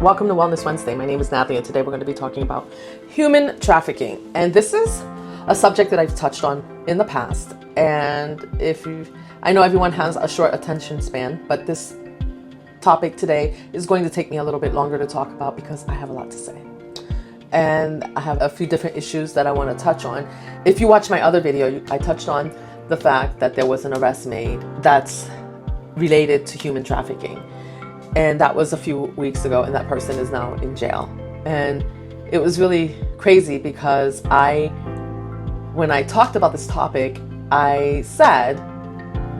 Welcome to Wellness Wednesday. My name is Natalie, and today we're going to be talking about human trafficking. And this is a subject that I've touched on in the past. And I know everyone has a short attention span, but this topic today is going to take me a little bit longer to talk about because I have a lot to say. And I have a few different issues that I want to touch on. If you watch my other video, I touched on the fact that there was an arrest made that's related to human trafficking. And that was a few weeks ago, and that person is now in jail. And it was really crazy because when I talked about this topic, I said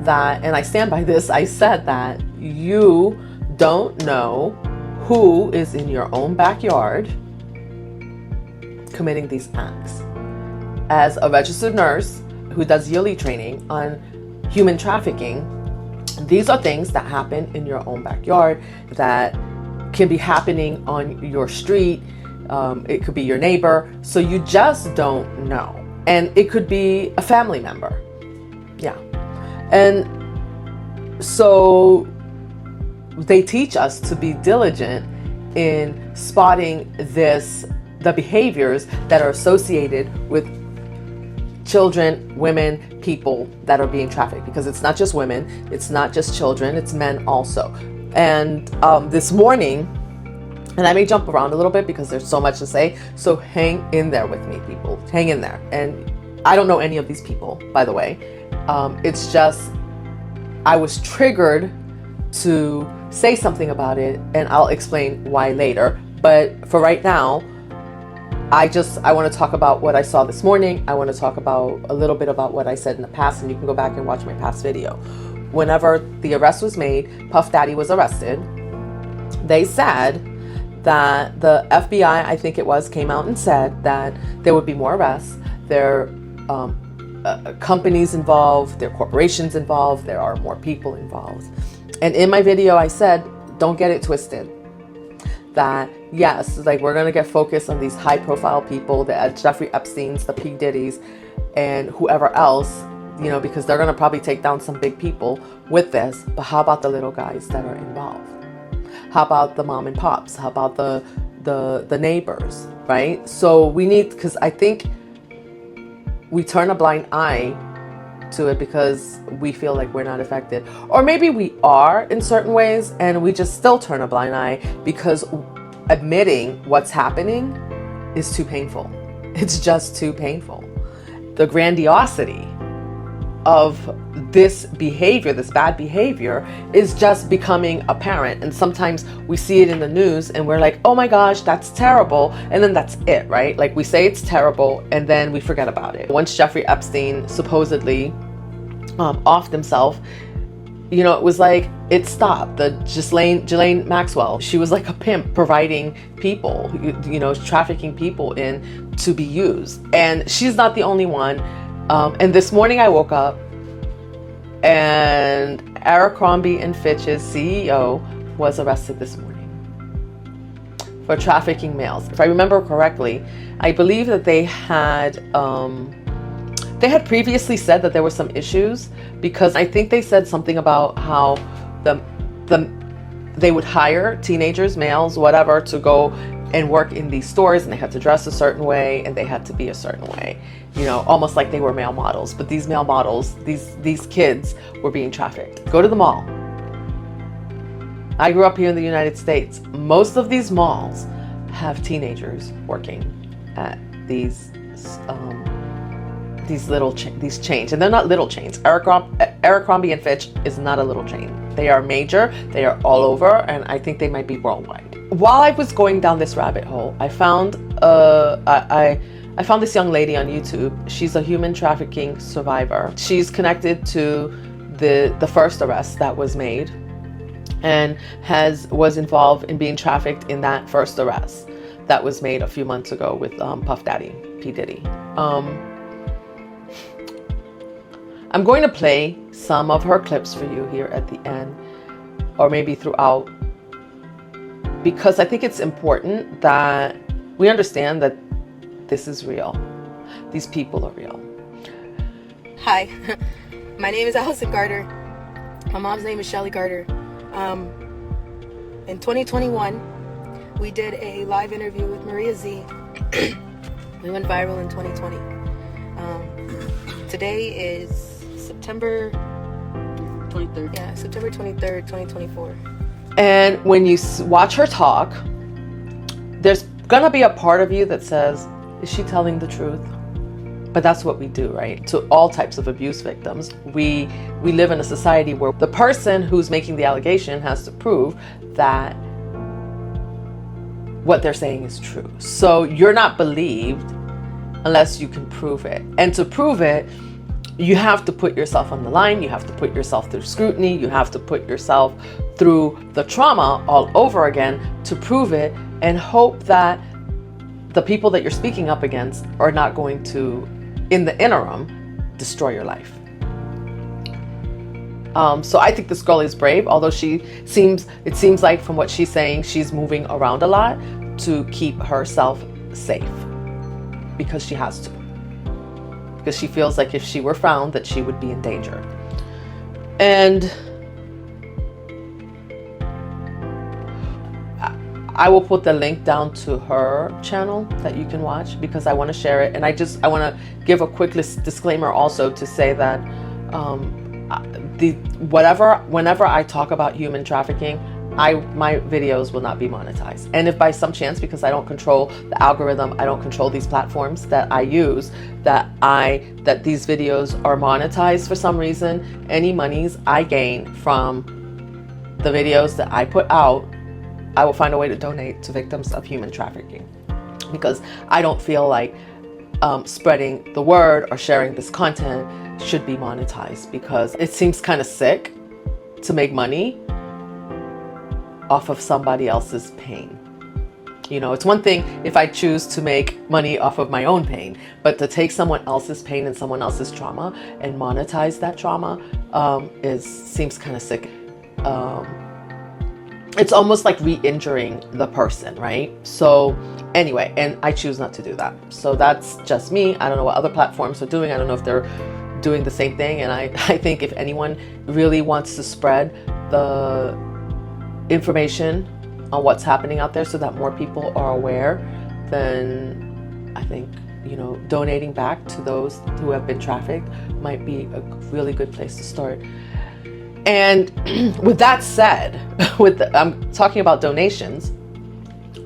that, and I stand by this, I said that you don't know who is in your own backyard committing these acts. As a registered nurse who does yearly training on human trafficking, these are things that happen in your own backyard that can be happening on your street. It could be your neighbor. So you just don't know. And it could be a family member. Yeah. And so they teach us to be diligent in spotting the behaviors that are associated with children, women, people that are being trafficked, because it's not just women, it's not just children, it's men also. And this morning, and I may jump around a little bit because there's so much to say, so hang in there with me, people. Hang in there. And I don't know any of these people, by the way. It's just I was triggered to say something about it, and I'll explain why later. But for right now, I want to talk about what I saw this morning. I want to talk about a little bit about what I said in the past, and you can go back and watch my past video. Whenever the arrest was made, Puff Daddy was arrested. They said that the FBI, I think it was, came out and said that there would be more arrests. There are companies involved, there are corporations involved, there are more people involved. And in my video, I said, don't get it twisted. That yes, like we're gonna get focused on these high-profile people, the Jeffrey Epsteins, the P. Diddy's, and whoever else, because they're gonna probably take down some big people with this. But how about the little guys that are involved? How about the mom and pops? How about the neighbors, right? So we need, because I think we turn a blind eye to it because we feel like we're not affected, or maybe we are in certain ways and we just still turn a blind eye because admitting what's happening is too painful. It's just too painful. The grandiosity of this behavior, this bad behavior, is just becoming apparent. And sometimes we see it in the news and we're like, oh my gosh, that's terrible. And then that's it, right? Like we say it's terrible and then we forget about it. Once Jeffrey Epstein supposedly offed himself, it was like it stopped. The Ghislaine Maxwell, she was like a pimp providing people, trafficking people in to be used. And she's not the only one. And this morning I woke up and Abercrombie and Fitch's CEO was arrested this morning for trafficking males. If I remember correctly, I believe that they had previously said that there were some issues because I think they said something about how they would hire teenagers, males, whatever, to go and work in these stores, and they had to dress a certain way and they had to be a certain way, almost like they were male models. But these male models, these kids were being trafficked. Go to the mall. I grew up here in the United States. Most of these malls have teenagers working at these chains, and they're not little chains. Abercrombie and Fitch is not a little chain. They are major. They are all over, and I think they might be worldwide. While I was going down this rabbit hole, I found I found this young lady on YouTube. She's a human trafficking survivor. She's connected to the first arrest that was made, and was involved in being trafficked in that first arrest that was made a few months ago with Puff Daddy, P. Diddy. I'm going to play some of her clips for you here at the end, or maybe throughout, because I think it's important that we understand that this is real. These people are real. Hi, my name is Allison Carter. My mom's name is Shelly Carter. In 2021, We did a live interview with Maria Z. We went viral in 2020. Today is September 23rd. Yeah, September 23rd, 2024. And when you watch her talk, there's gonna be a part of you that says, is she telling the truth? But that's what we do, right? To all types of abuse victims. We live in a society where the person who's making the allegation has to prove that what they're saying is true. So you're not believed unless you can prove it. And to prove it, you have to put yourself on the line. You have to put yourself through scrutiny. You have to put yourself through the trauma all over again to prove it, and hope that the people that you're speaking up against are not going to, in the interim, destroy your life. So I think this girl is brave, although it seems like from what she's saying, she's moving around a lot to keep herself safe, because she has to. Because she feels like if she were found, that she would be in danger. And I will put the link down to her channel that you can watch, because I want to share it. And I want to give a quick disclaimer also to say that whenever I talk about human trafficking, my videos will not be monetized. And if by some chance, because I don't control the algorithm, I don't control these platforms that I use, that these videos are monetized for some reason, any monies I gain from the videos that I put out, I will find a way to donate to victims of human trafficking, because I don't feel like spreading the word or sharing this content should be monetized, because it seems kind of sick to make money off of somebody else's pain. You know, it's one thing if I choose to make money off of my own pain, but to take someone else's pain and someone else's trauma and monetize that trauma seems kind of sick. It's almost like re-injuring the person, right? So anyway, and I choose not to do that. So that's just me. I don't know what other platforms are doing. I don't know if they're doing the same thing. And I think if anyone really wants to spread the information on what's happening out there so that more people are aware, then I think, donating back to those who have been trafficked might be a really good place to start. And with that said, I'm talking about donations,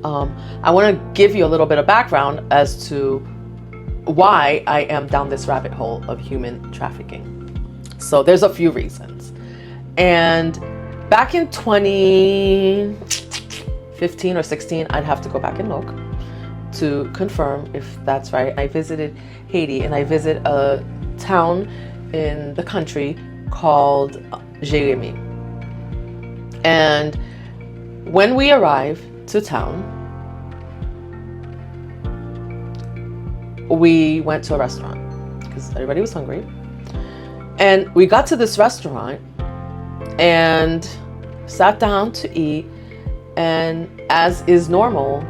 I want to give you a little bit of background as to why I am down this rabbit hole of human trafficking. So there's a few reasons. And back in 2015 or 16, I'd have to go back and look to confirm if that's right. I visited Haiti, and I visited a town in the country called Jérémy. And when we arrived to town, we went to a restaurant because everybody was hungry. And we got to this restaurant and sat down to eat. And as is normal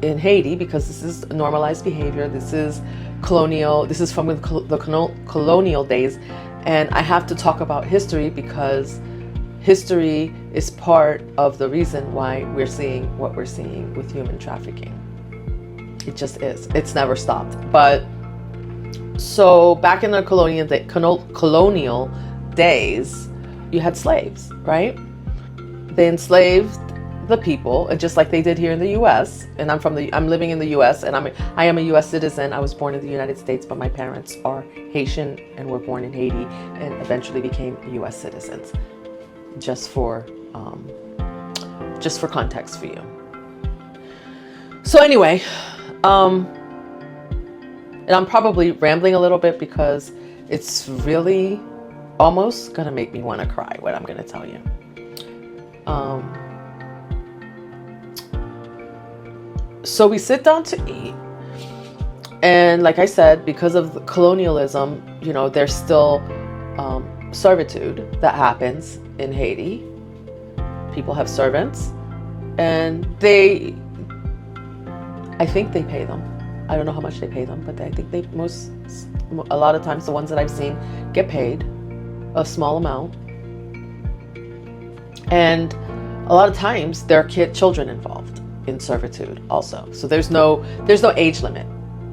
in Haiti, because this is normalized behavior, this is colonial, this is from the colonial days. And I have to talk about history because history is part of the reason why we're seeing what we're seeing with human trafficking. It just is. It's never stopped. But so back in the colonial days, you had slaves, right? They enslaved the people, and just like they did here in the U.S. And I'm living in the U.S. and I am a U.S. citizen. I was born in the United States, but my parents are Haitian and were born in Haiti and eventually became U.S. citizens. Just for context for you. So anyway, and I'm probably rambling a little bit because it's really almost gonna make me want to cry what I'm gonna tell you. So we sit down to eat, and like I said, because of the colonialism, there's still servitude that happens in Haiti. People have servants, and I think they pay them. I don't know how much they pay them, but I think a lot of times the ones that I've seen get paid a small amount. And a lot of times there are children involved in servitude also. So there's no age limit.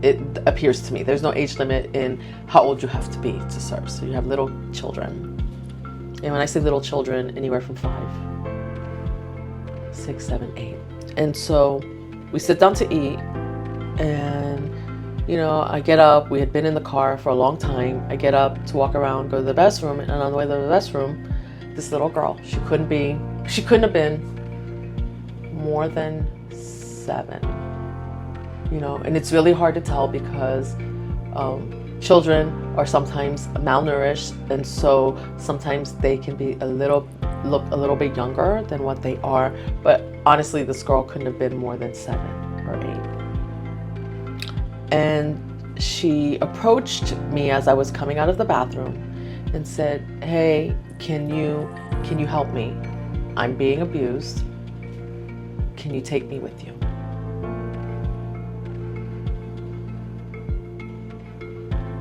It appears to me there's no age limit in how old you have to be to serve. So you have little children. And when I say little children, anywhere from 5, 6, 7, 8. And so we sit down to eat, and I get up. We had been in the car for a long time. I get up to walk around, go to the restroom, and on the way to the restroom, this little girl, she couldn't have been more than 7. And it's really hard to tell because children are sometimes malnourished, and so sometimes they can be look a little bit younger than what they are. But honestly, this girl couldn't have been more than 7 or 8. And she approached me as I was coming out of the bathroom and said, "Hey, can you help me? I'm being abused. Can you take me with you?"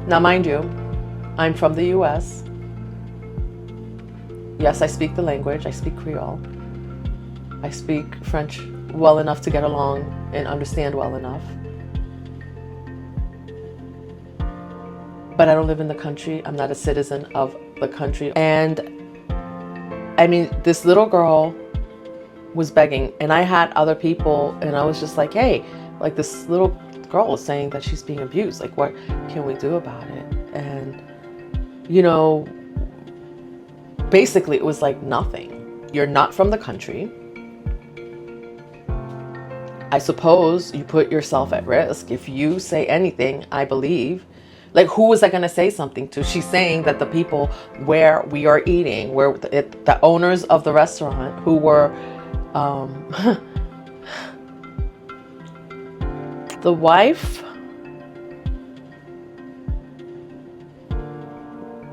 Now, mind you, I'm from the US. Yes, I speak the language. I speak Creole. I speak French well enough to get along and understand well enough. But I don't live in the country. I'm not a citizen of the country. And I mean, this little girl was begging, and I had other people, and I was just like, hey, like, this little girl is saying that she's being abused. Like, what can we do about it? And, basically it was like nothing. You're not from the country. I suppose you put yourself at risk if you say anything, I believe. Like, who was I going to say something to? She's saying that the people where we are eating, where the owners of the restaurant who were, the wife,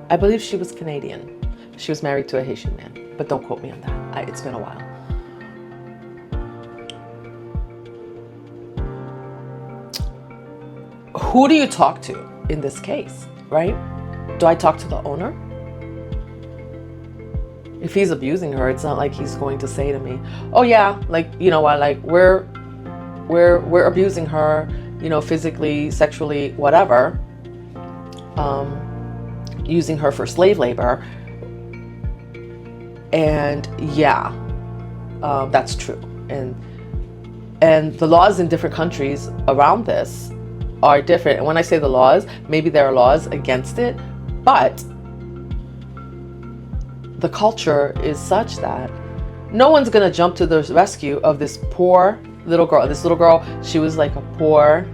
I believe she was Canadian. She was married to a Haitian man, but don't quote me on that. It's been a while. Who do you talk to in this case, right? Do I talk to the owner? If he's abusing her, it's not like he's going to say to me, "Oh yeah, like, you know what, like we're abusing her, physically, sexually, whatever, using her for slave labor." And yeah, that's true. And the laws in different countries around this are different. And when I say the laws, maybe there are laws against it, but the culture is such that no one's gonna jump to the rescue of this poor little girl. This little girl, she was like a poor,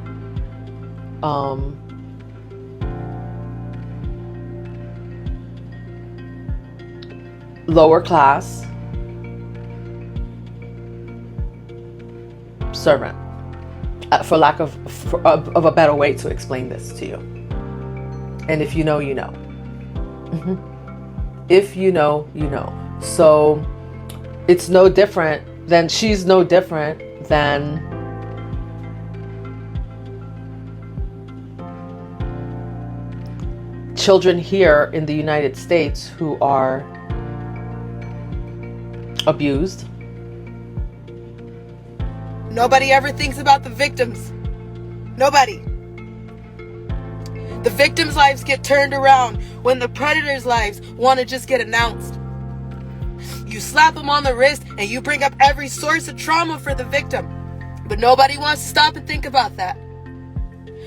lower class servant, for lack of a better way to explain this to you. And if you know, you know. If you know, you know. So it's no different than, she's no different than children here in the United States who are abused. Nobody ever thinks about the victims. Nobody. The victims' lives get turned around when the predators' lives want to just get announced. You slap them on the wrist and you bring up every source of trauma for the victim. But nobody wants to stop and think about that.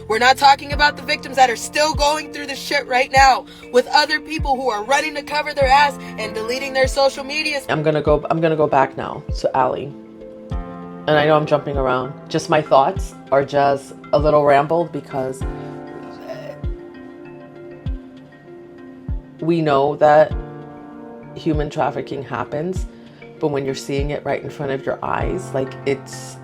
We're not talking about the victims that are still going through the shit right now with other people who are running to cover their ass and deleting their social medias. I'm gonna go back now to Allie. And I know I'm jumping around. Just my thoughts are just a little rambled because we know that human trafficking happens, but when you're seeing it right in front of your eyes, like, it's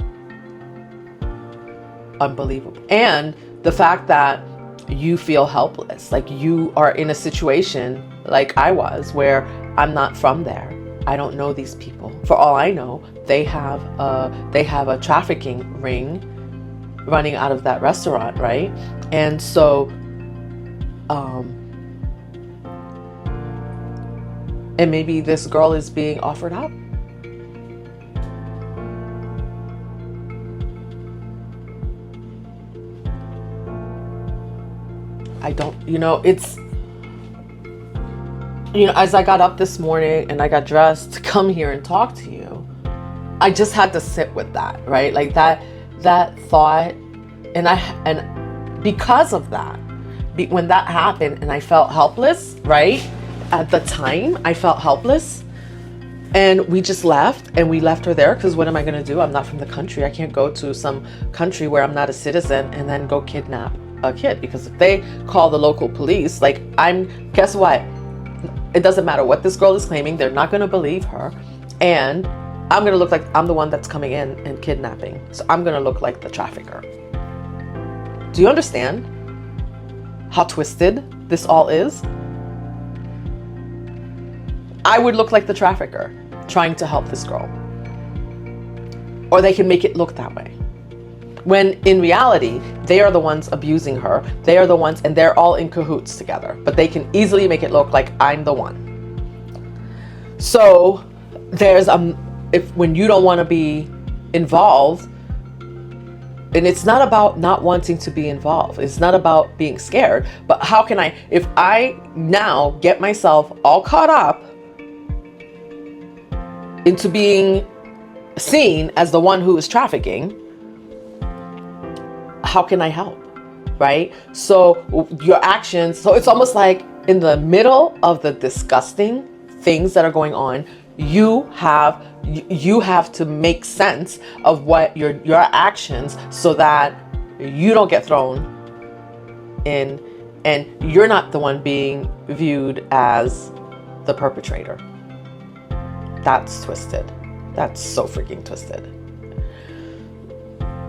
unbelievable. And the fact that you feel helpless, like you are in a situation like I was, where I'm not from there. I don't know these people. For all I know, they have a trafficking ring running out of that restaurant, right? And so, and maybe this girl is being offered up. I don't, it's, as I got up this morning and I got dressed to come here and talk to you, I just had to sit with that, right? Like that thought, and because of that, when that happened and I felt helpless, right? At the time, I felt helpless. And we just left, and we left her there because what am I going to do? I'm not from the country. I can't go to some country where I'm not a citizen and then go kidnap a kid, because if they call the local police, guess what? It doesn't matter what this girl is claiming. They're not going to believe her. And I'm going to look like I'm the one that's coming in and kidnapping. So I'm going to look like the trafficker. Do you understand how twisted this all is? I would look like the trafficker trying to help this girl. Or they can make it look that way. When in reality, they are the ones abusing her. They are the ones, and they're all in cahoots together. But they can easily make it look like I'm the one. So there's when you don't want to be involved, and it's not about not wanting to be involved. It's not about being scared. But how can if I now get myself all caught up into being seen as the one who is trafficking, how can I help, right? So your actions, so it's almost like in the middle of the disgusting things that are going on, you have to make sense of what your actions, so that you don't get thrown in and you're not the one being viewed as the perpetrator. That's twisted. That's so freaking twisted.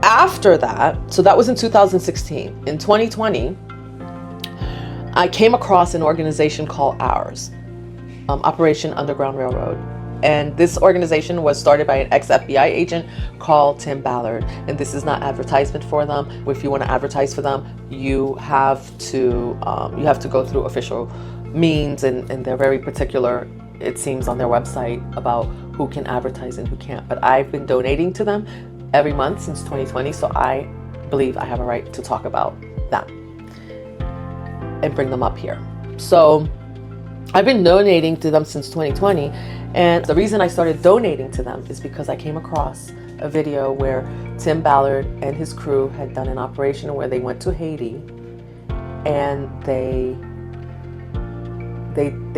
After that, so that was in 2016. In 2020, I came across an organization called OURS, Operation Underground Railroad. And this organization was started by an ex-FBI agent called Tim Ballard. And this is not advertisement for them. If you want to advertise for them, you have to go through official means, and they're very particular, it seems, on their website about who can advertise and who can't. But I've been donating to them every month since 2020, so I believe I have a right to talk about them and bring them up here. So I've been donating to them since 2020, and the reason I started donating to them is because I came across a video where Tim Ballard and his crew had done an operation where they went to Haiti, and they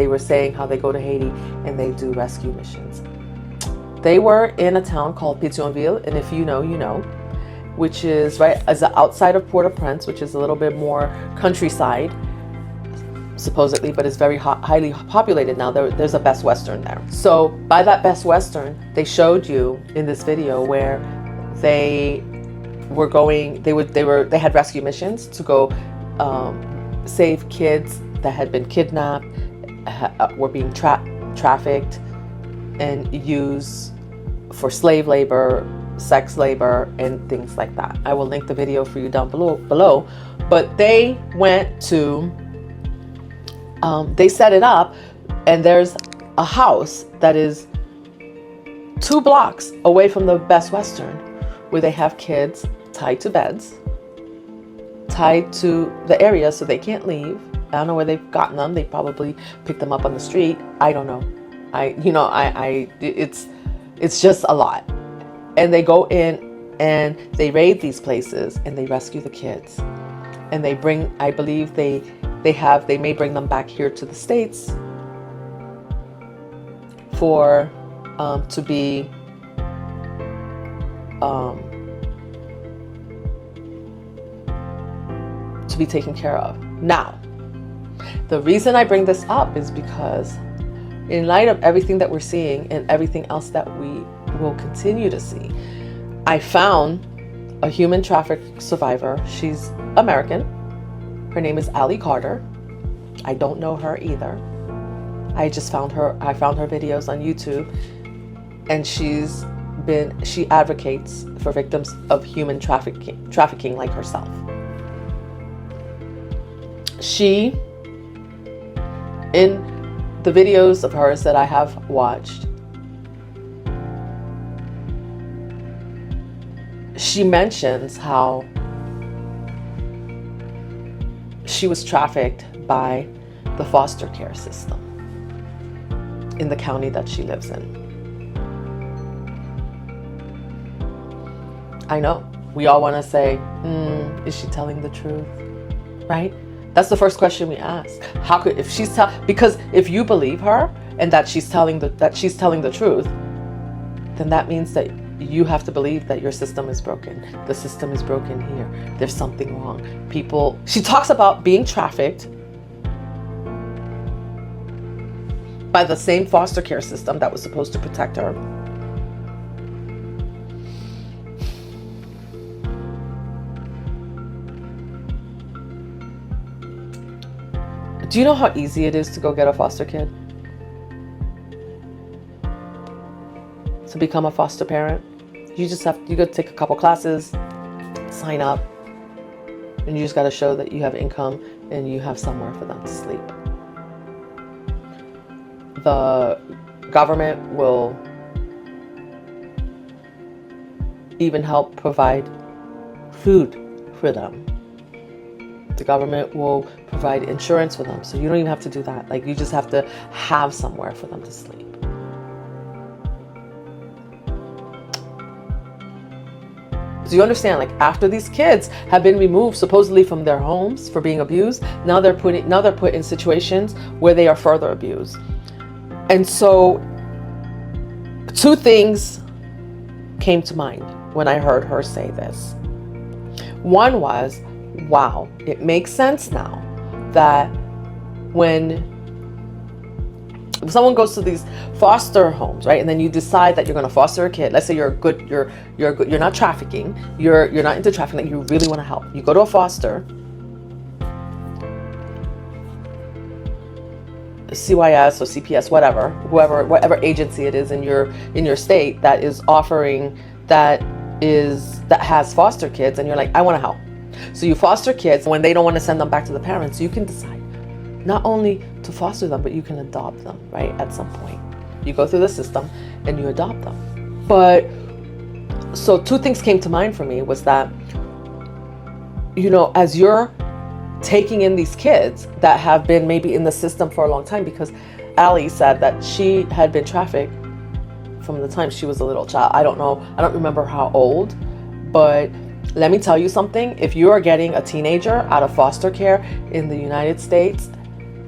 were saying how they go to Haiti and they do rescue missions. They were in a town called Pétionville, and if you know, you know, which is right as the outside of Port-au-Prince, which is a little bit more countryside, supposedly, but it's very highly populated now. There's a Best Western there. So by that Best Western, they showed you in this video where they were going. They had rescue missions to go save kids that had been kidnapped, were being trafficked and used for slave labor, sex labor, and things like that. I will link the video for you down below. But they went to, they set it up, and there's a house that is 2 blocks away from the Best Western, where they have kids tied to beds, tied to the area so they can't leave. I don't know where they've gotten them. They probably picked them up on the street. I don't know. It's just a lot. And they go in and they raid these places and they rescue the kids. And they bring, I believe they may bring them back here to the States for, to be, taken care of. Now, the reason I bring this up is because in light of everything that we're seeing and everything else that we will continue to see, I found a human traffic survivor. She's American. Her name is Allison Carter. I don't know her either. I found her videos on YouTube, and she advocates for victims of human trafficking like herself. She, in the videos of hers that I have watched, she mentions how she was trafficked by the foster care system in the county that she lives in. I know, we all want to say, is she telling the truth? Right? That's the first question we ask. How could, if she's because if you believe her and that she's telling the truth, then that means that you have to believe that your system is broken. The system is broken here. There's something wrong. She talks about being trafficked by the same foster care system that was supposed to protect her. Do you know how easy it is to go get a foster kid? To become a foster parent? You go take a couple classes, sign up, and you just got to show that you have income and you have somewhere for them to sleep. The government will even help provide food for them. The government will provide insurance for them. So you don't even have to do that. Like, you just have to have somewhere for them to sleep. So you understand, like, after these kids have been removed supposedly from their homes for being abused, now they're put in situations where they are further abused. And so 2 things came to mind when I heard her say this. One was, wow, it makes sense now that when someone goes to these foster homes, right, and then you decide that you're going to foster a kid. Let's say you're not trafficking, you're not into trafficking, like you really want to help. You go to a foster, CYS or CPS, whatever agency it is in your state that is offering that has foster kids, and you're like, I want to help. So you foster kids. When they don't want to send them back to the parents, you can decide not only to foster them, but you can adopt them, right? At some point, you go through the system and you adopt them. But so 2 things came to mind for me was that, as you're taking in these kids that have been maybe in the system for a long time, because Allie said that she had been trafficked from the time she was a little child. I don't know. I don't remember how old, but let me tell you something. If you are getting a teenager out of foster care in the United States,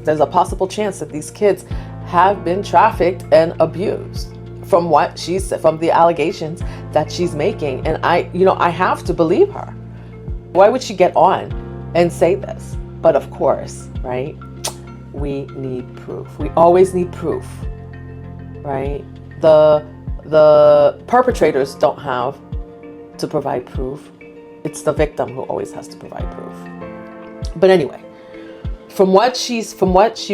there's a possible chance that these kids have been trafficked and abused from the allegations that she's making. And I have to believe her. Why would she get on and say this? But of course, right? We need proof. We always need proof, right? The perpetrators don't have to provide proof. It's the victim who always has to provide proof. But anyway, from what she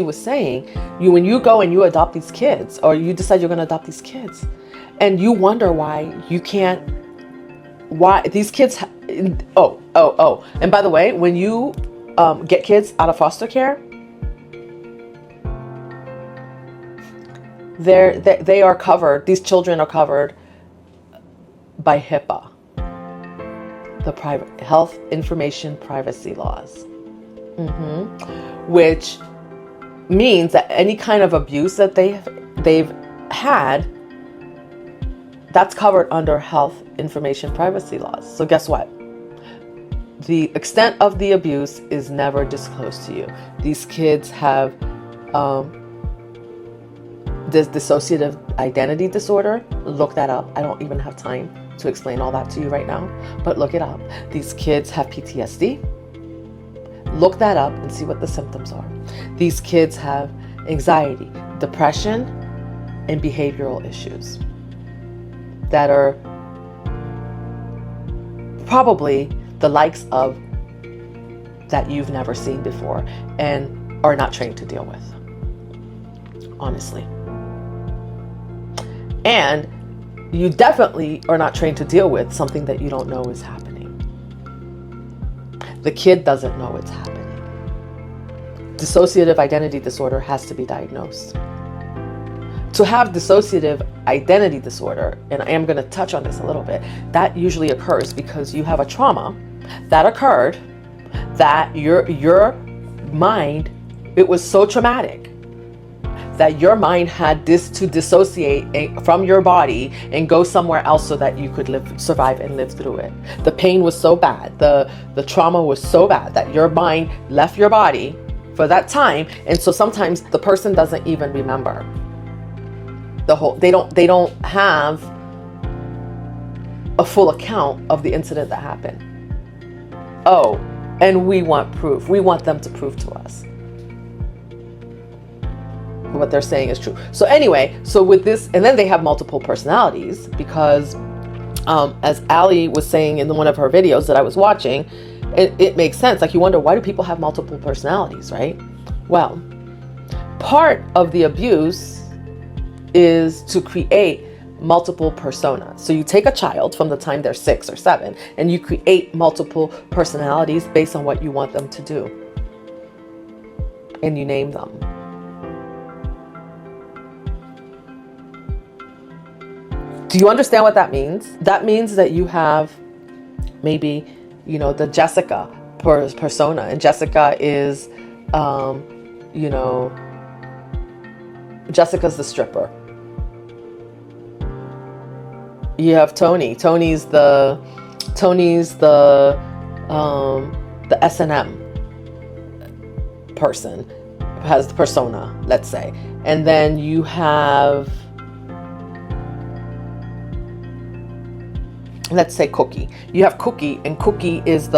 was saying, when you go and you adopt these kids, or you decide you're going to adopt these kids, and you wonder why these kids. And by the way, when you get kids out of foster care, they are covered. These children are covered by HIPAA, the Private Health Information Privacy Laws, which means that any kind of abuse that they've had, that's covered under Health Information Privacy Laws. So guess what? The extent of the abuse is never disclosed to you. These kids have this dissociative identity disorder. Look that up. I don't even have time to explain all that to you right now, but look it up. These kids have PTSD. Look that up and see what the symptoms are. These kids have anxiety, depression, and behavioral issues that are probably the likes of that you've never seen before and are not trained to deal with, honestly. And you definitely are not trained to deal with something that you don't know is happening. The kid doesn't know it's happening. Dissociative identity disorder has to be diagnosed. To have dissociative identity disorder, and I am going to touch on this a little bit, that usually occurs because you have a trauma that occurred that your mind, it was so traumatic that your mind had this to dissociate from your body and go somewhere else so that you could survive and live through it. The pain was so bad, the trauma was so bad that your mind left your body for that time. And so sometimes the person doesn't even remember they don't have a full account of the incident that happened. Oh, and we want proof. We want them to prove to us what they're saying is true. So anyway, so with this, and then they have multiple personalities because as Ali was saying in one of her videos that I was watching, it makes sense. Like, you wonder, why do people have multiple personalities, right? Well, part of the abuse is to create multiple personas. So you take a child from the time they're 6 or 7 and you create multiple personalities based on what you want them to do. And you name them. Do you understand what that means? That means that you have maybe, the Jessica persona, and Jessica is, Jessica's the stripper. You have Tony. Tony's the S&M person, has the persona, let's say. And then you have, let's say, Cookie. You have Cookie, and Cookie is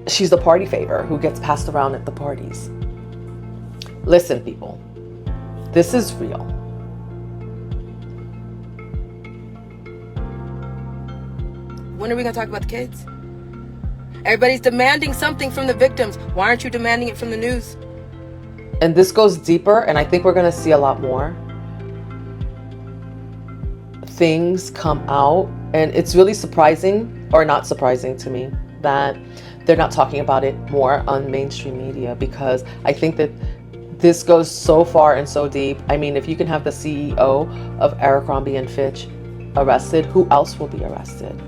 she's the party favor who gets passed around at the parties. Listen, people, this is real. When are we going to talk about the kids? Everybody's demanding something from the victims. Why aren't you demanding it from the news? And this goes deeper, and I think we're going to see a lot more things come out. And it's really surprising, or not surprising to me, that they're not talking about it more on mainstream media, because I think that this goes so far and so deep. I mean, if you can have the CEO of Abercrombie and Fitch arrested, who else will be arrested?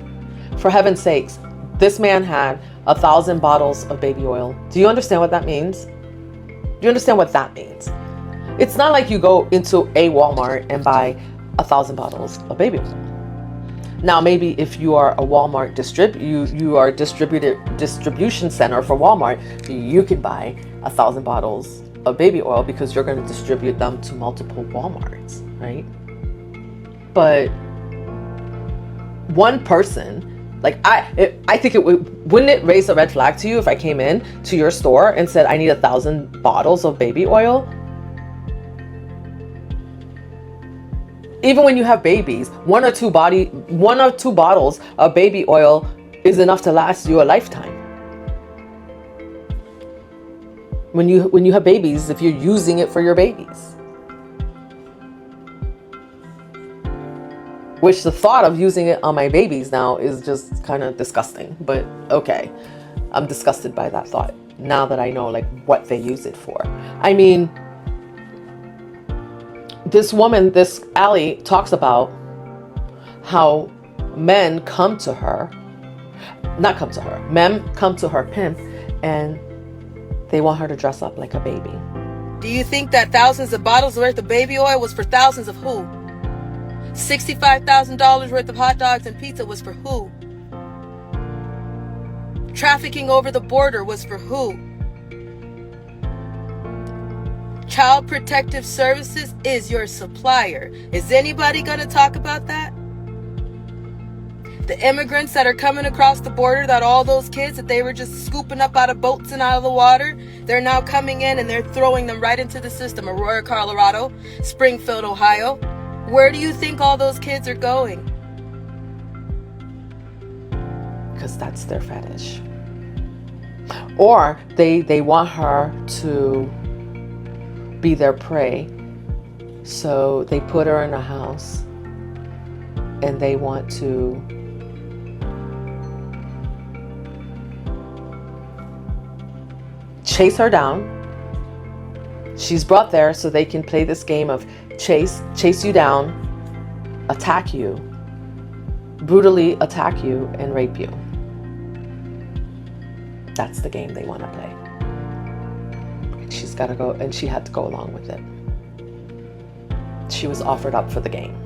For heaven's sakes, this man had 1,000 bottles of baby oil. Do you understand what that means? Do you understand what that means? It's not like you go into a Walmart and buy 1,000 bottles of baby oil. Now, maybe if you are a Walmart you are a distribution center for Walmart, you can buy 1,000 bottles of baby oil because you're going to distribute them to multiple Walmarts, right? But one person, like I think wouldn't it raise a red flag to you if I came in to your store and said I need 1,000 bottles of baby oil? Even when you have babies, one or two bottles of baby oil is enough to last you a lifetime. When you have babies, if you're using it for your babies. Which the thought of using it on my babies now is just kind of disgusting. But okay, I'm disgusted by that thought now that I know like what they use it for. I mean, this woman, this Allie, talks about how men come to her pimp, and they want her to dress up like a baby. Do you think that thousands of bottles worth of baby oil was for thousands of who? $65,000 worth of hot dogs and pizza was for who? Trafficking over the border was for who? Child Protective Services is your supplier. Is anybody going to talk about that? The immigrants that are coming across the border, that all those kids that they were just scooping up out of boats and out of the water, they're now coming in and they're throwing them right into the system. Aurora, Colorado, Springfield, Ohio. Where do you think all those kids are going? Because that's their fetish. Or they want her to be their prey. So they put her in a house and they want to chase her down. She's brought there so they can play this game of chase you down, attack you, brutally attack you, and rape you. That's the game they want to play. She's got to go, and she had to go along with it. She was offered up for the game.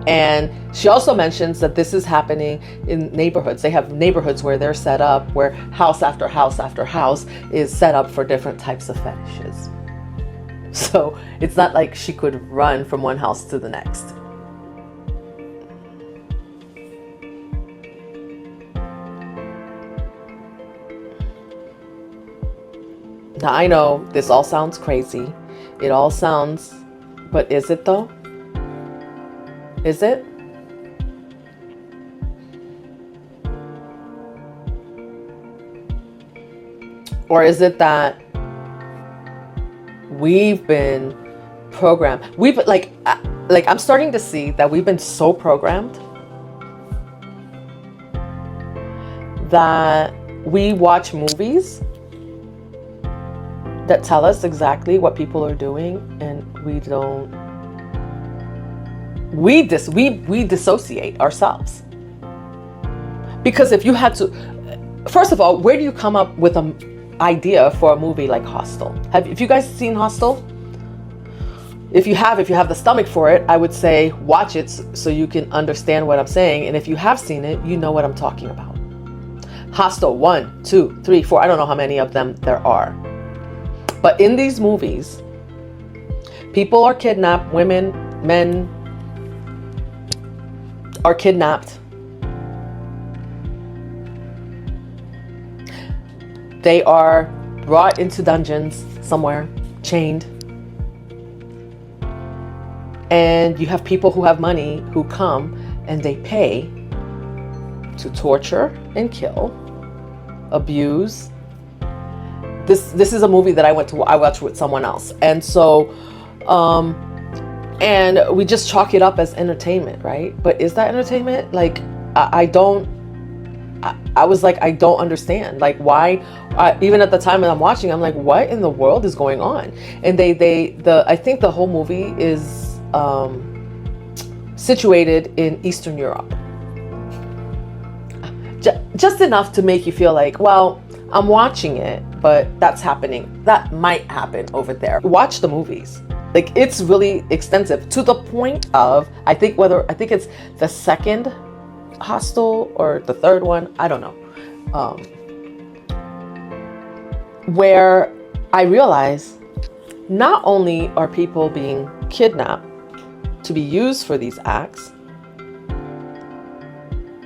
And she also mentions that this is happening in neighborhoods. They have neighborhoods where they're set up, where house after house after house is set up for different types of fetishes. So it's not like she could run from one house to the next. Now I know this all sounds crazy. It all sounds, but is it though? Is it? Or is it that we've been programmed? We've like I'm starting to see that we've been so programmed that we watch movies that tell us exactly what people are doing, and we don't. We dissociate ourselves. Because if you had to, first of all, where do you come up with an idea for a movie like Hostel? Have you guys seen Hostel? If you have the stomach for it, I would say watch it so you can understand what I'm saying. And if you have seen it, you know what I'm talking about. Hostel 1, 2, 3, 4. I don't know how many of them there are. But in these movies, people are kidnapped, women, men are kidnapped. They are brought into dungeons somewhere, chained. And you have people who have money who come and they pay to torture and kill, abuse. This is a movie that I watched with someone else. And so and we just chalk it up as entertainment, right? But is that entertainment? Like, I was like, I don't understand. Like, why? Even at the time that I'm watching, I'm like, what in the world is going on? And I think the whole movie is situated in Eastern Europe. Just enough to make you feel like, well, I'm watching it, but that's happening. That might happen over there. Watch the movies. Like, it's really extensive to the point of, I think it's the second Hostel or the third one, I don't know, where I realize not only are people being kidnapped to be used for these acts,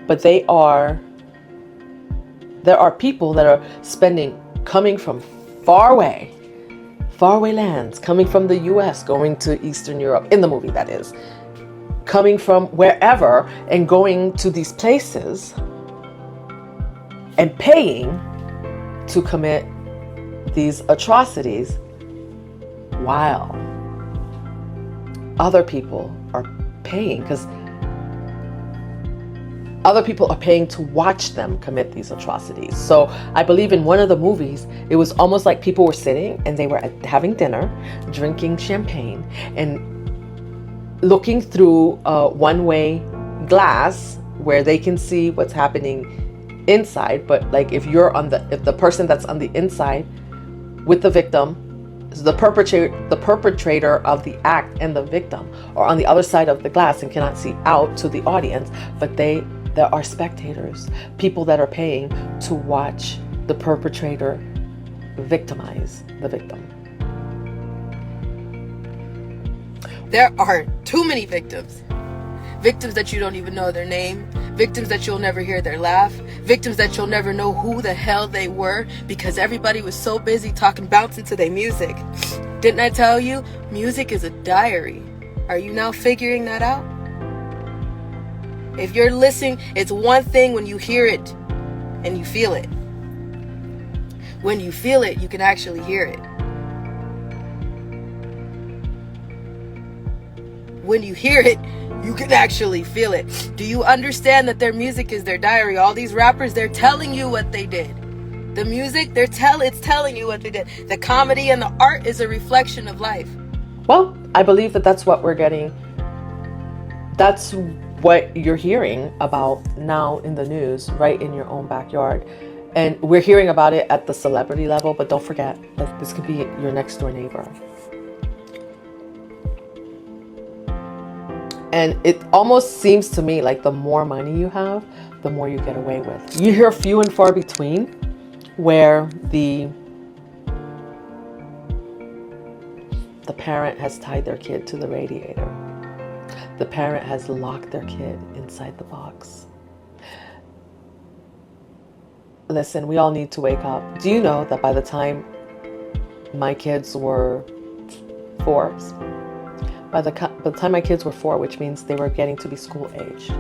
but there are people that are coming from faraway lands, coming from the US, going to Eastern Europe, in the movie that is, coming from wherever and going to these places and paying to commit these atrocities while other people are paying, because other people are paying to watch them commit these atrocities. So I believe in one of the movies, it was almost like people were sitting and they were having dinner, drinking champagne, and looking through a one-way glass where they can see what's happening inside. But like, if the person that's on the inside with the victim, the perpetrator of the act and the victim are on the other side of the glass and cannot see out to the audience, but there are spectators, people that are paying to watch the perpetrator victimize the victim. There are too many victims. Victims that you don't even know their name. Victims that you'll never hear their laugh. Victims that you'll never know who the hell they were, because everybody was so busy bouncing to their music. Didn't I tell you? Music is a diary. Are you now figuring that out? If you're listening, it's one thing when you hear it and you feel it. When you feel it, you can actually hear it. When you hear it, you can actually feel it. Do you understand that their music is their diary? All these rappers, they're telling you what they did. The music, it's telling you what they did. The comedy and the art is a reflection of life. Well, I believe that's what we're getting. That's what you're hearing about now in the news, right in your own backyard. And we're hearing about it at the celebrity level, but don't forget that this could be your next door neighbor. And it almost seems to me like the more money you have, the more you get away with. You hear few and far between where the parent has tied their kid to the radiator. The parent has locked their kid inside the box. Listen, we all need to wake up. Do you know that by the time my kids were 4, by the time my kids were 4, which means they were getting to be school aged,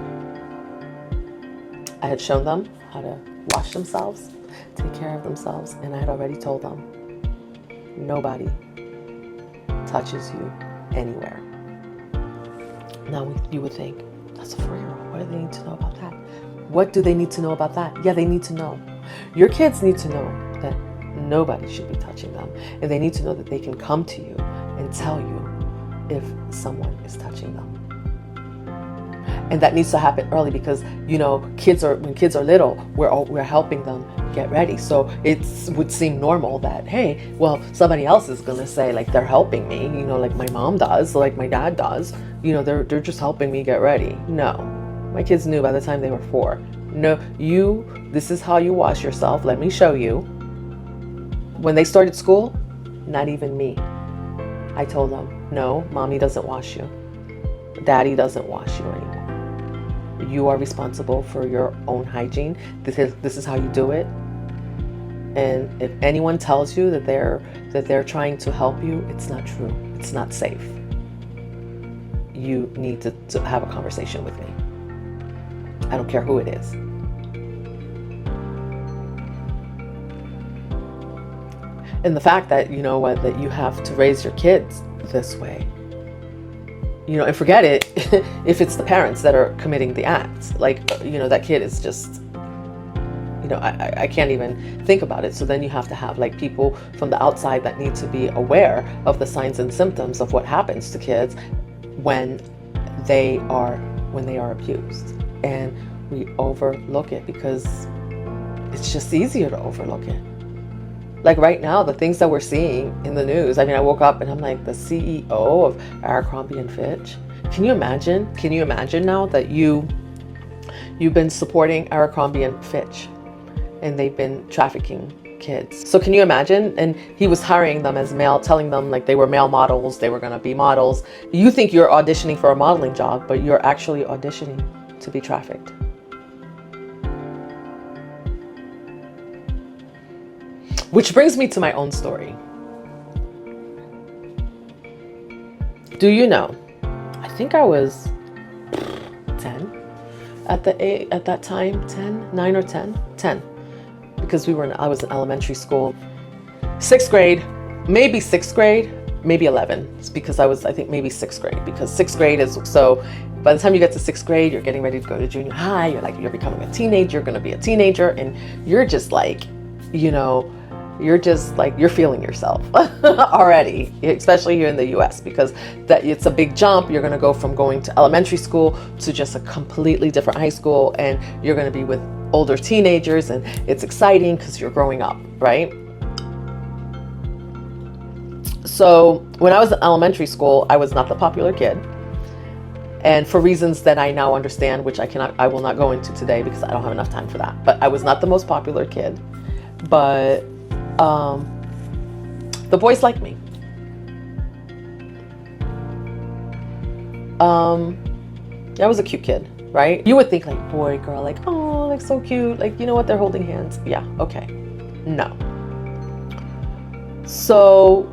I had shown them how to wash themselves, take care of themselves, and I had already told them, nobody touches you anywhere. Now you would think, that's a 4-year-old. What do they need to know about that? What do they need to know about that? Yeah, they need to know. Your kids need to know that nobody should be touching them. And they need to know that they can come to you and tell you if someone is touching them. And that needs to happen early because, you know, when kids are little, we're helping them get ready. So it would seem normal that, hey, well, somebody else is going to say, like, they're helping me, you know, like my mom does, like my dad does, you know, they're just helping me get ready. No, my kids knew by the time they were 4. No, this is how you wash yourself. Let me show you. When they started school, not even me. I told them, no, mommy doesn't wash you. Daddy doesn't wash you anymore. You are responsible for your own hygiene. This is how you do it. And if anyone tells you that they're trying to help you, it's not true. It's not safe. You need to have a conversation with me. I don't care who it is. And the fact that, you know what, that you have to raise your kids this way, you know, and forget it if it's the parents that are committing the acts. Like, you know, that kid is just, you know, I can't even think about it. So then you have to have like people from the outside that need to be aware of the signs and symptoms of what happens to kids when they are abused. And we overlook it because it's just easier to overlook it. Like right now, the things that we're seeing in the news. I mean, I woke up and I'm like, the CEO of Abercrombie and Fitch. Can you imagine? Can you imagine now that you've been supporting Abercrombie and Fitch, and they've been trafficking kids? So can you imagine? And he was hiring them as male, telling them like they were male models, they were going to be models. You think you're auditioning for a modeling job, but you're actually auditioning to be trafficked. Which brings me to my own story. Do you know, I think I was 10 at that time, 9 or 10, because I was in elementary school. 6th grade, maybe 6th grade, maybe 11. It's because I think maybe 6th grade, because 6th grade is, so by the time you get to 6th grade, you're getting ready to go to junior high. You're becoming a teenager, you're going to be a teenager, and you're just like, you know, you're feeling yourself already, especially here in the US, because that it's a big jump. You're going to go from going to elementary school to just a completely different high school, and you're going to be with older teenagers, and it's exciting because you're growing up, right? So when I was in elementary school, I was not the popular kid. And for reasons that I now understand, which I will not go into today because I don't have enough time for that. But I was not the most popular kid. But the boys liked me. I was a cute kid, right? You would think like boy, girl, like, oh, like so cute. Like, you know what? They're holding hands. Yeah. Okay. No. So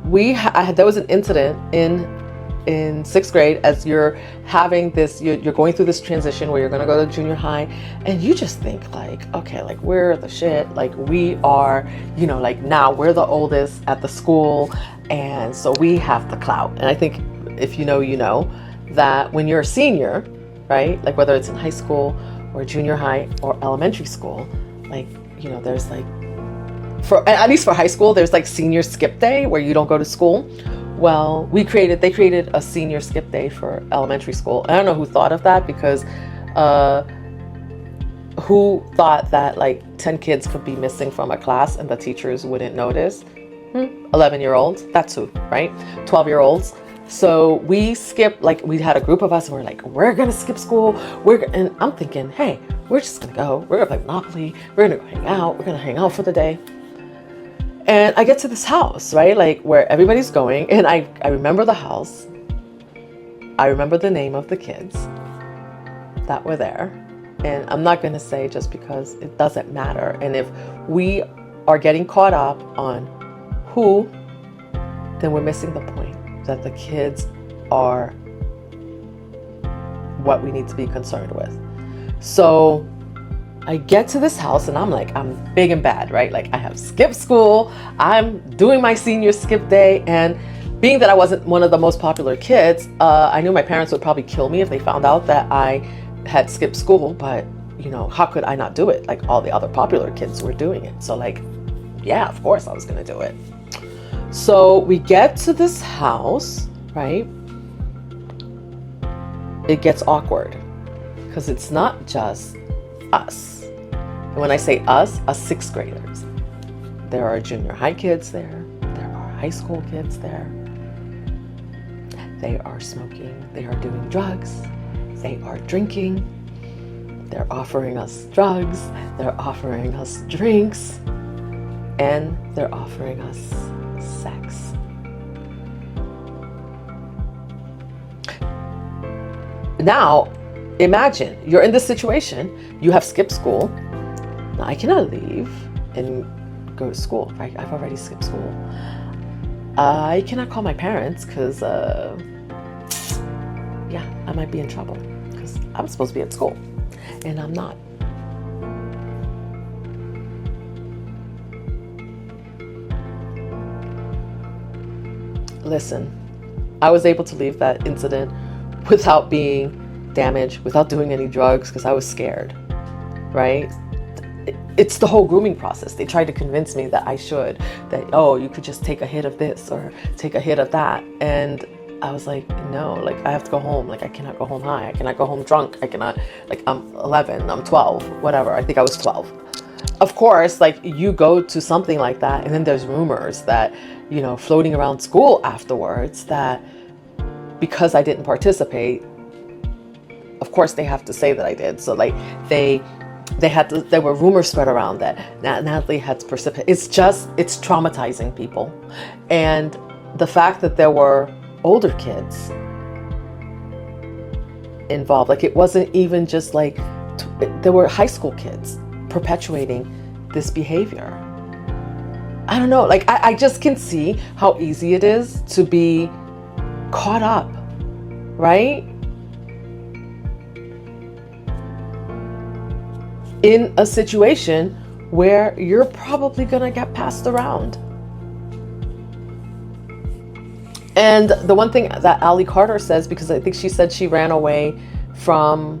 there was an incident in 6th grade as you're having this, you're going through this transition where you're going to go to junior high, and you just think like, okay, like we're the shit, like we are, you know, like now we're the oldest at the school, and so we have the clout. And I think if you know that when you're a senior, right, like whether it's in high school or junior high or elementary school, like, you know, there's like, at least for high school, there's like senior skip day where you don't go to school. well, they created a senior skip day for elementary school. I don't know who thought of that, because who thought that like 10 kids could be missing from a class and the teachers wouldn't notice? 11-year-olds, that's who, right? 12-year-olds. So we skipped, like we had a group of us and we're like, we're gonna skip school. And I'm thinking, hey, we're just gonna go, we're gonna play Monopoly, we're gonna go hang out for the day. And I get to this house, right? Like where everybody's going. And I remember the house. I remember the name of the kids that were there. And I'm not going to say just because it doesn't matter. And if we are getting caught up on who, then we're missing the point that the kids are what we need to be concerned with. So I get to this house and I'm like, I'm big and bad, right? Like I have skipped school. I'm doing my senior skip day. And being that I wasn't one of the most popular kids, I knew my parents would probably kill me if they found out that I had skipped school, but you know, how could I not do it? Like all the other popular kids were doing it. So like, yeah, of course I was gonna do it. So we get to this house, right? It gets awkward because it's not just us. And when I say us 6th graders. There are junior high kids there. There are high school kids there. They are smoking. They are doing drugs. They are drinking. They're offering us drugs. They're offering us drinks. And they're offering us sex. Now, imagine you're in this situation. You have skipped school. Now, I cannot leave and go to school, right? I've already skipped school. I cannot call my parents because, I might be in trouble because I'm supposed to be at school and I'm not. Listen, I was able to leave that incident without being damaged, without doing any drugs because I was scared, right? It's the whole grooming process. They tried to convince me that I should, that, oh, you could just take a hit of this or take a hit of that. And I was like, no, like I have to go home. Like I cannot go home high. I cannot go home drunk. I cannot, like I'm 11, I'm 12, whatever. I think I was 12. Of course, like you go to something like that and then there's rumors that, you know, floating around school afterwards that because I didn't participate, of course they have to say that I did. So like there were rumors spread around that Natalie had participated. It's traumatizing people. And the fact that there were older kids involved, like it wasn't even just like, there were high school kids perpetuating this behavior. I don't know, like I just can see how easy it is to be caught up, right? In a situation where you're probably gonna get passed around. And the one thing that Allison Carter says, because I think she said she ran away from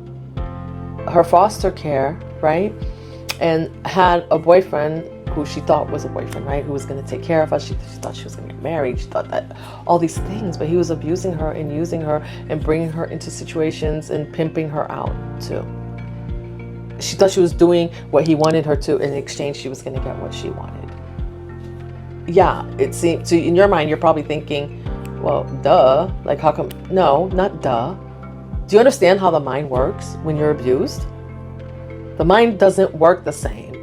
her foster care, right? And had a boyfriend who she thought was a boyfriend, right? Who was going to take care of us. She thought she was going to get married. She thought that all these things, but he was abusing her and using her and bringing her into situations and pimping her out too. She thought she was doing what he wanted her to. In exchange, she was going to get what she wanted. Yeah, it seemed, so in your mind, you're probably thinking, well, duh, like how come? No, not duh. Do you understand how the mind works when you're abused? The mind doesn't work the same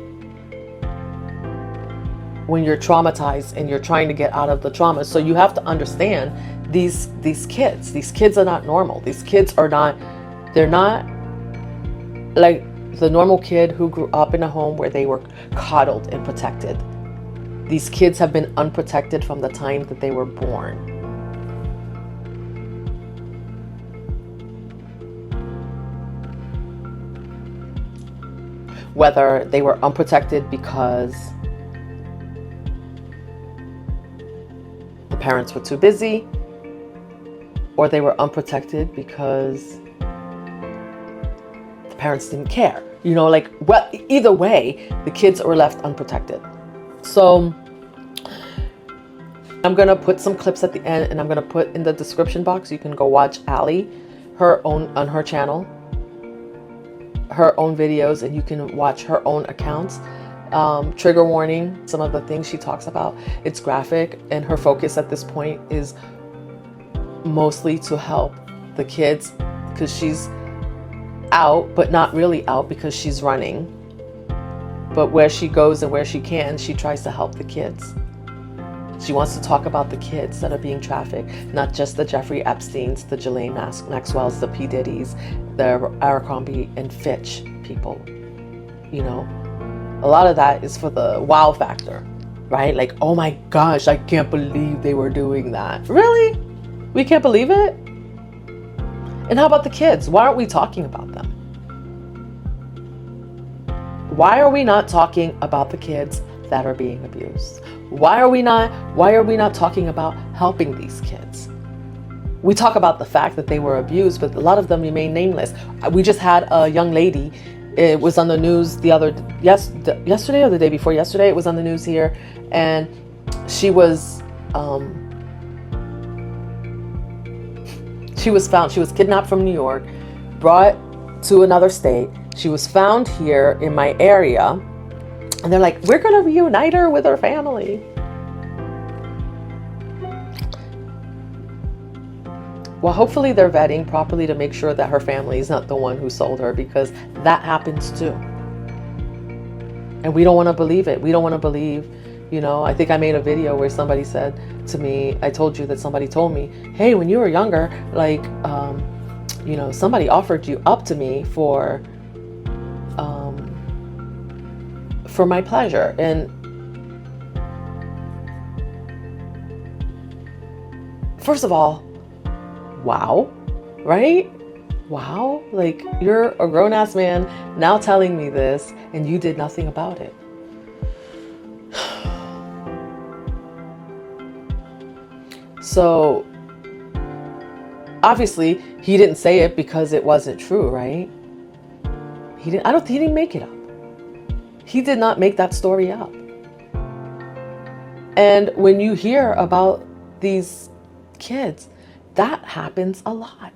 when you're traumatized and you're trying to get out of the trauma. So you have to understand these kids. These kids are not normal. These kids are not, they're not like the normal kid who grew up in a home where they were coddled and protected. These kids have been unprotected from the time that they were born. Whether they were unprotected because the parents were too busy, or they were unprotected because the parents didn't care. You know, like, well, either way, the kids were left unprotected. So I'm going to put some clips at the end, and I'm going to put in the description box. You can go watch Allie, on her channel, her own videos, and you can watch her own accounts. Trigger warning, some of the things she talks about, it's graphic, and her focus at this point is mostly to help the kids, because she's out, but not really out, because she's running. But where she goes and where she can, she tries to help the kids. She wants to talk about the kids that are being trafficked, not just the Jeffrey Epsteins, the Ghislaine Maxwells, the P. Diddy's, the Abercrombie and Fitch people. You know, a lot of that is for the wow factor, right? Like, oh my gosh, I can't believe they were doing that. Really? We can't believe it? And how about the kids? Why aren't we talking about them? Why are we not talking about the kids that are being abused? Why are we not talking about helping these kids? We talk about the fact that they were abused, but a lot of them remain nameless. We just had a young lady, it was on the news yesterday or the day before yesterday, it was on the news here, and she was found, she was kidnapped from New York, brought to another state. She was found here in my area, and they're like, we're going to reunite her with her family. Well, hopefully they're vetting properly to make sure that her family is not the one who sold her, because that happens too. And we don't want to believe it. We don't want to believe, you know, I think I made a video where somebody said to me, I told you that somebody told me, hey, when you were younger, like, you know, somebody offered you up to me for my pleasure. And first of all, wow, right? Wow, like, you're a grown-ass man now telling me this, and you did nothing about it. So obviously he didn't say it because it wasn't true, right? He didn't make it up. He did not make that story up. And when you hear about these kids, that happens a lot.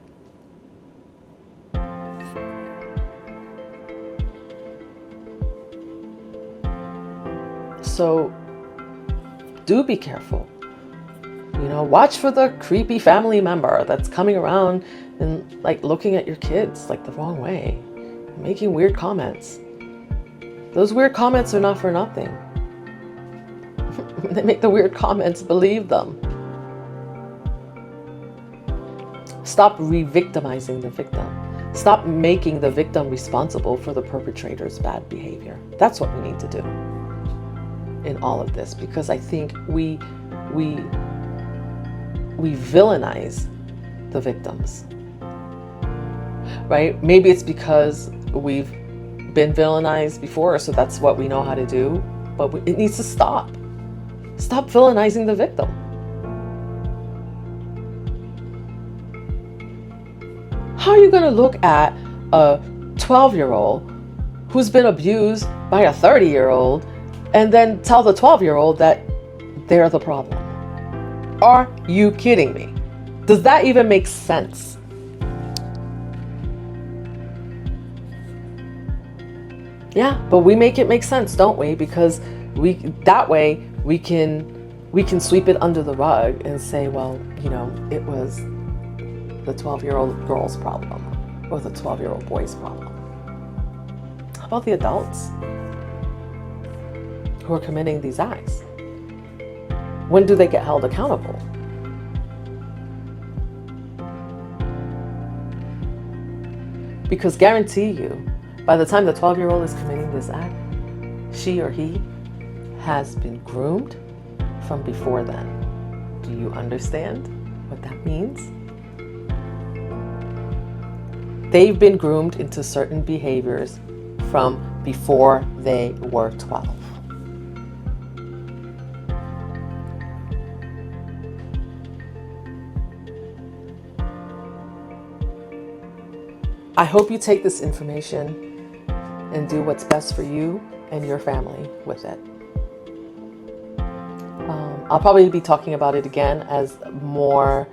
So do be careful. You know, watch for the creepy family member that's coming around and like looking at your kids like the wrong way, making weird comments. Those weird comments are not for nothing. When they make the weird comments, believe them. Stop re-victimizing the victim. Stop making the victim responsible for the perpetrator's bad behavior. That's what we need to do in all of this, because I think we villainize the victims, right? Maybe it's because we've been villainized before, so that's what we know how to do, but it needs to stop. Stop villainizing the victim. How are you going to look at a 12-year-old who's been abused by a 30-year-old and then tell the 12-year-old that they're the problem? Are you kidding me? Does that even make sense? Yeah, but we make it make sense, don't we? Because that way we can sweep it under the rug and say, well, you know, it was the 12-year-old girl's problem or the 12-year-old boy's problem. How about the adults who are committing these acts? When do they get held accountable? Because guarantee you, by the time the 12-year-old is committing this act, she or he has been groomed from before then. Do you understand what that means? They've been groomed into certain behaviors from before they were 12. I hope you take this information and do what's best for you and your family with it. I'll probably be talking about it again as more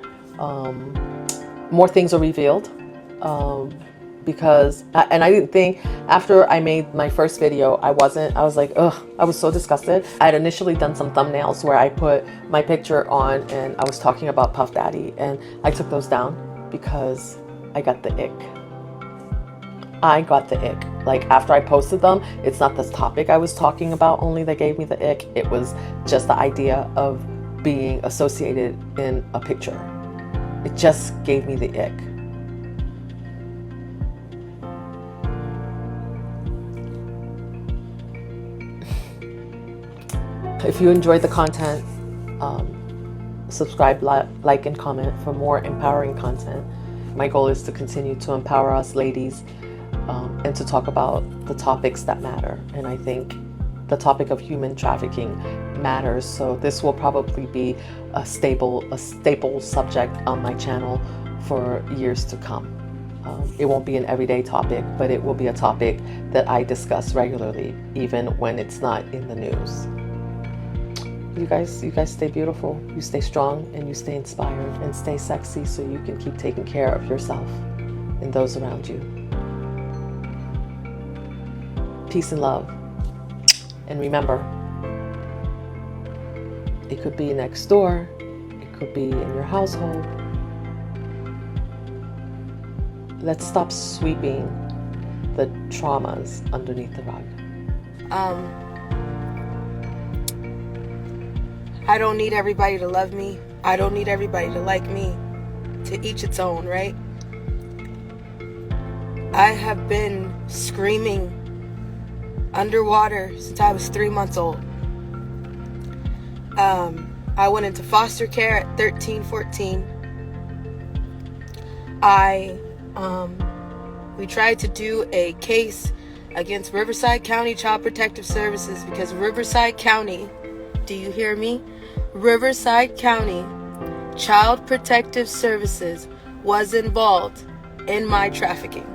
things are revealed. Because, and I didn't think, after I made my first video, I was like, ugh, I was so disgusted. I had initially done some thumbnails where I put my picture on and I was talking about Puff Daddy, and I took those down because I got the ick. I got the ick. Like, after I posted them, it's not this topic I was talking about only that gave me the ick. It was just the idea of being associated in a picture. It just gave me the ick. If you enjoyed the content, subscribe, like, and comment for more empowering content. My goal is to continue to empower us ladies and to talk about the topics that matter. And I think the topic of human trafficking matters. So this will probably be a staple subject on my channel for years to come. It won't be an everyday topic, but it will be a topic that I discuss regularly, even when it's not in the news. You guys stay beautiful, you stay strong, and you stay inspired, and stay sexy so you can keep taking care of yourself and those around you. Peace and love. And remember, it could be next door, it could be in your household. Let's stop sweeping the traumas underneath the rug. I don't need everybody to love me. I don't need everybody to like me. To each its own, right? I have been screaming underwater since I was 3 months old. I went into foster care at 13, 14. We tried to do a case against Riverside County Child Protective Services because Riverside County, do you hear me? Riverside County Child Protective Services was involved in my trafficking.